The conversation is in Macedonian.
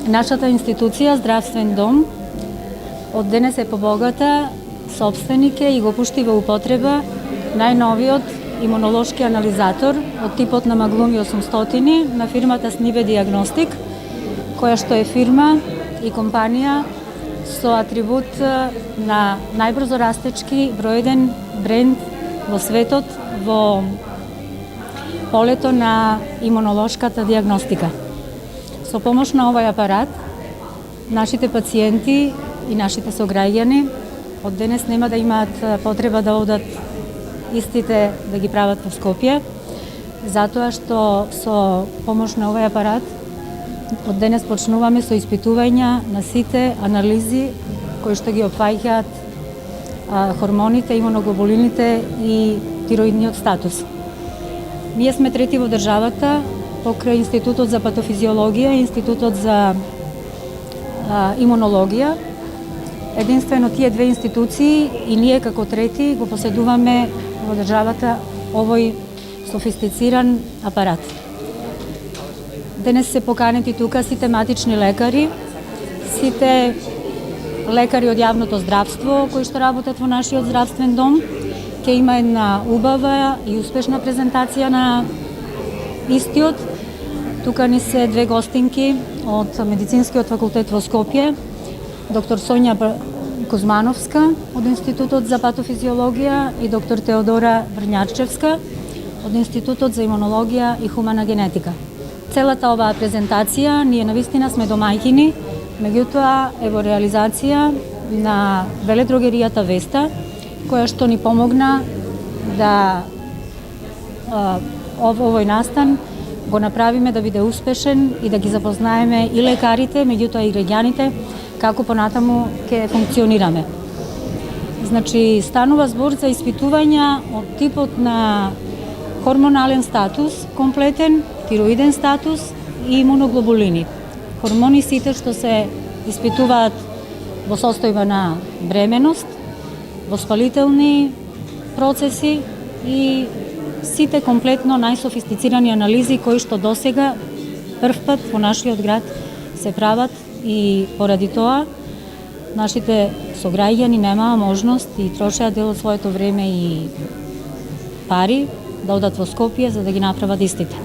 Нашата институција, Здравствен дом, од денес е побогата, собственик е и го пушти во употреба најновиот имунолошки анализатор од типот на Maglumi 800 на фирмата Snibe Diagnostic, која што е фирма и компанија со атрибут на најбрзо растечки бројден бренд во светот во полето на имунолошката диагностика. Со помош на овој апарат, нашите пациенти и нашите сограѓани од денес нема да имаат потреба да одат истите да ги прават во Скопје, затоа што со помош на овој апарат од денес почнуваме со испитувања на сите анализи кои што ги опфаќаат хормоните, имуноглобулините и тироидниот статус. Ние сме трети во државата покрај Институтот за патофизиологија и Институтот за имунологија. Единствено тие две институции и ние како трети го поседуваме во државата овој софистициран апарат. Денес се поканети тука сите матични лекари, сите лекари од јавното здравство кои што работат во нашиот здравствен дом. Ќе има една убава и успешна презентација на истиот. Тука ни се две гостинки од Медицинскиот факултет во Скопје, доктор Сонја Кузмановска од Институтот за патофизиологија и доктор Теодора Брњачевска од Институтот за имунологија и хумана генетика. Целата оваа презентација ние навистина сме домаќини, меѓутоа е во реализација на веледрогеријата Веста, која што ни помогна да овој настан го направиме да биде успешен и да ги запознаеме и лекарите, меѓутоа и граѓаните, како понатаму ќе функционираме. Значи, станува збор за испитувања од типот на хормонален статус, комплетен, тироиден статус и имуноглобулини. Хормони сите што се испитуваат во состојба на бременост, воспалителни процеси и сите комплетно најсофистицирани анализи кои што досега првпат во нашиот град се прават и поради тоа нашите сограѓани немаа можност и трошеа дел од своето време и пари да одат во Скопје за да ги направат истите.